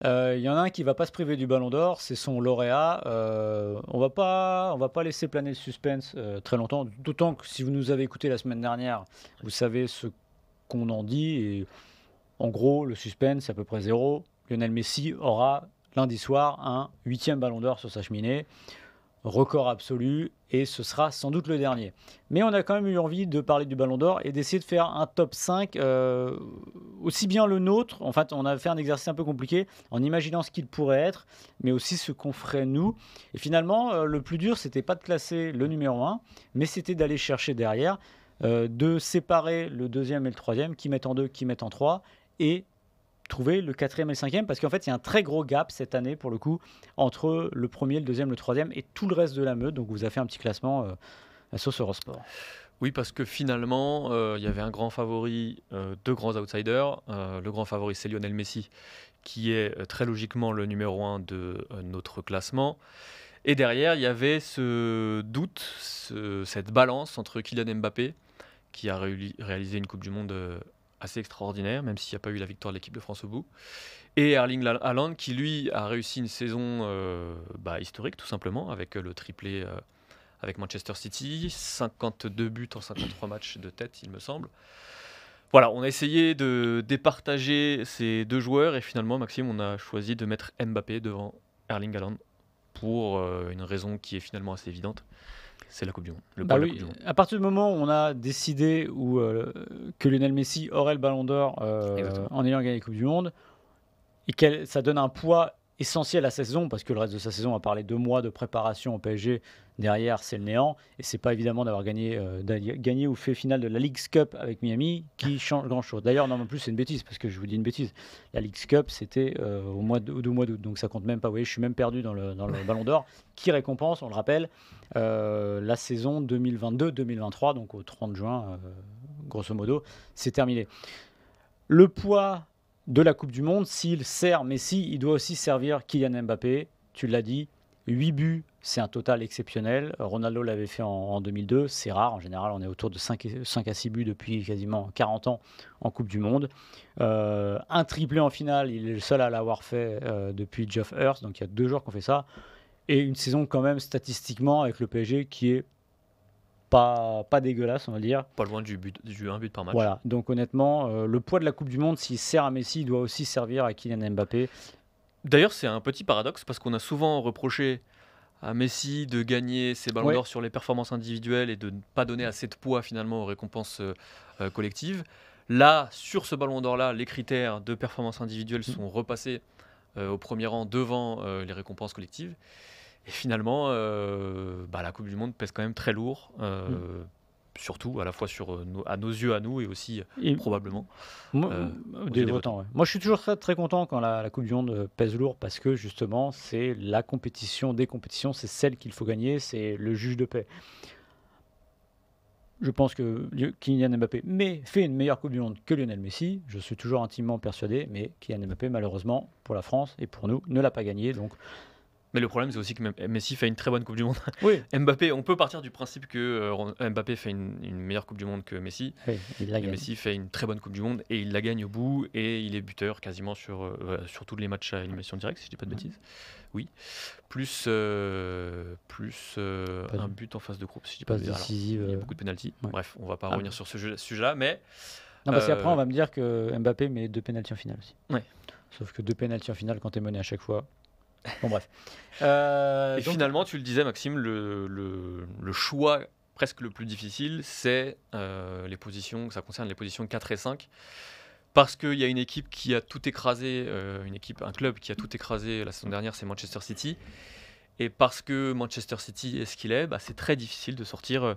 Il y en a un qui va pas se priver du Ballon d'Or, c'est son lauréat. On va pas laisser planer le suspense, très longtemps, d'autant que si vous nous avez écoutés la semaine dernière, vous savez ce qu'on en dit et en gros, le suspense, c'est à peu près zéro. Lionel Messi aura lundi soir un 8e Ballon d'Or sur sa cheminée, record absolu, et ce sera sans doute le dernier. Mais on a quand même eu envie de parler du Ballon d'Or et d'essayer de faire un top 5, aussi bien le nôtre. En fait, on a fait un exercice un peu compliqué en imaginant ce qu'il pourrait être, mais aussi ce qu'on ferait nous. Et finalement, le plus dur, c'était pas de classer le numéro 1, mais c'était d'aller chercher derrière, de séparer le deuxième et le troisième, qui mettent en 2, qui mettent en 3, et trouver le quatrième et le cinquième, parce qu'en fait, il y a un très gros gap cette année, pour le coup, entre le premier, le deuxième, le troisième et tout le reste de la meute. Donc, vous avez fait un petit classement à Sauce Eurosport. Oui, parce que finalement, il y avait un grand favori, deux grands outsiders. Le grand favori, c'est Lionel Messi, qui est très logiquement le numéro 1 de notre classement. Et derrière, il y avait ce doute, cette balance entre Kylian Mbappé, qui a réalisé une Coupe du Monde assez extraordinaire, même s'il n'y a pas eu la victoire de l'équipe de France au bout, et Erling Haaland, qui lui a réussi une saison historique, tout simplement, avec le triplé avec Manchester City, 52 buts en 53 matchs de tête, il me semble. Voilà, on a essayé de départager ces deux joueurs, et finalement, Maxime, on a choisi de mettre Mbappé devant Erling Haaland, pour une raison qui est finalement assez évidente. C'est la Coupe du Monde, le poids de la Coupe du Monde. À partir du moment où on a décidé que Lionel Messi aurait le Ballon d'Or en ayant gagné la Coupe du Monde, et que ça donne un poids essentiel à sa saison, parce que le reste de sa saison, à part les 2 mois de préparation au PSG, derrière, c'est le néant. Et c'est pas évidemment d'avoir gagné ou fait finale de la Leagues Cup avec Miami qui change grand-chose. D'ailleurs, non, en plus, c'est une bêtise, parce que je vous dis une bêtise. La Leagues Cup, c'était au mois d'août, donc ça compte même pas. Vous voyez, je suis même perdu dans le Ballon d'Or, qui récompense, on le rappelle, la saison 2022-2023, donc au 30 juin, grosso modo, c'est terminé. Le poids de la Coupe du Monde, s'il sert Messi, il doit aussi servir Kylian Mbappé. Tu l'as dit, 8 buts, c'est un total exceptionnel. Ronaldo l'avait fait en 2002, c'est rare. En général, on est autour de 5 à 6 buts depuis quasiment 40 ans en Coupe du Monde. Un triplé en finale, il est le seul à l'avoir fait depuis Geoff Hurst, donc il y a 2 joueurs qui ont fait ça. Et une saison quand même statistiquement avec le PSG qui est pas dégueulasse, on va dire. Pas loin du un but par match. Voilà, donc honnêtement, le poids de la Coupe du Monde, s'il sert à Messi, il doit aussi servir à Kylian Mbappé. D'ailleurs, c'est un petit paradoxe, parce qu'on a souvent reproché à Messi de gagner ses ballons d'or sur les performances individuelles et de ne pas donner assez de poids finalement aux récompenses collectives. Là, sur ce ballon d'or-là, les critères de performance individuelle sont repassés au premier rang devant les récompenses collectives. Et finalement, la Coupe du Monde pèse quand même très lourd, surtout à la fois à nos yeux à nous, et aussi probablement des votants. Ouais. Moi, je suis toujours très, très content quand la Coupe du Monde pèse lourd, parce que justement, c'est la compétition des compétitions, c'est celle qu'il faut gagner, c'est le juge de paix. Je pense que Kylian Mbappé fait une meilleure Coupe du Monde que Lionel Messi. Je suis toujours intimement persuadé, mais Kylian Mbappé, malheureusement, pour la France et pour nous, ne l'a pas gagné. Donc, mais le problème, c'est aussi que Messi fait une très bonne Coupe du Monde. oui. Mbappé, on peut partir du principe que Mbappé fait une meilleure Coupe du Monde que Messi. Oui, Messi fait une très bonne Coupe du Monde et il la gagne au bout, et il est buteur quasiment sur tous les matchs à élimination directe, si je dis pas de bêtises. Oui. Plus un but en phase de groupe, si je dis pas de bêtises. Il y a beaucoup de pénaltys. Ouais. Bref, on va pas revenir sur ce sujet-là, mais... Non, parce qu'après, on va me dire que Mbappé met 2 pénaltys en finale aussi. Ouais. Sauf que 2 pénaltys en finale, quand tu es mené à chaque fois... Bon, bref. Et donc, finalement, tu le disais, Maxime, le choix presque le plus difficile, c'est les positions, ça concerne les positions 4 et 5. Parce qu'il y a une équipe qui a tout écrasé, un club qui a tout écrasé la saison dernière, c'est Manchester City. Et parce que Manchester City est ce qu'il est, c'est très difficile de sortir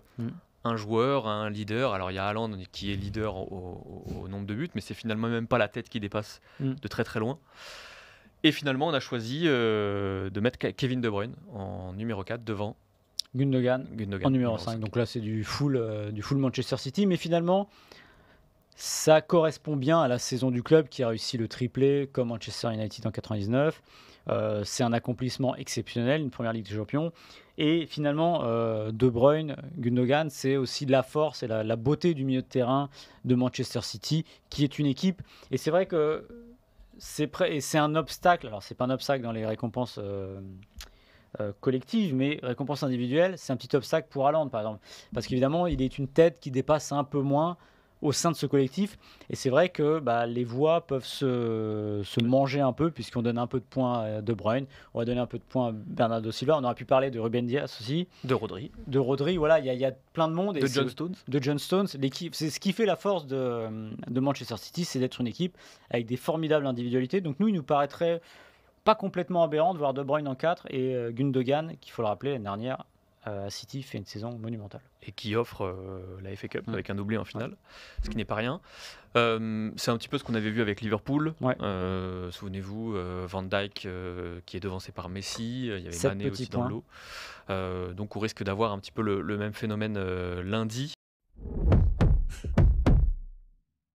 un joueur, un leader. Alors il y a Haaland qui est leader au nombre de buts, mais c'est finalement même pas la tête qui dépasse de très très loin. Et finalement, on a choisi de mettre Kevin De Bruyne en numéro 4 devant Gundogan en numéro 5. Donc là, c'est du full Manchester City. Mais finalement, ça correspond bien à la saison du club qui a réussi le triplé comme Manchester United en 99. C'est un accomplissement exceptionnel, une première Ligue des Champions. Et finalement, De Bruyne, Gundogan, c'est aussi de la force et la beauté du milieu de terrain de Manchester City, qui est une équipe. Et c'est vrai que c'est un obstacle. Alors, c'est pas un obstacle dans les récompenses collectives, mais récompenses individuelles, c'est un petit obstacle pour Haaland, par exemple. Parce qu'évidemment, il est une tête qui dépasse un peu moins au sein de ce collectif. Et c'est vrai que les voix peuvent se manger un peu, puisqu'on donne un peu de points à De Bruyne, on va donner un peu de points à Bernardo Silva, on aurait pu parler de Ruben Dias aussi. De Rodri. De Rodri, voilà, il y a plein de monde. De John Stones. De John Stones. L'équipe, c'est ce qui fait la force de Manchester City, c'est d'être une équipe avec des formidables individualités. Donc nous, il nous paraîtrait pas complètement aberrant de voir De Bruyne en 4 et Gundogan, qu'il faut le rappeler, l'année dernière, à City, fait une saison monumentale. Et qui offre la FA Cup avec un doublé en finale, ce qui n'est pas rien. C'est un petit peu ce qu'on avait vu avec Liverpool. Ouais. Souvenez-vous, Van Dijk qui est devancé par Messi, il y avait 7 Mané aussi dans le lot. Donc on risque d'avoir un petit peu le même phénomène lundi.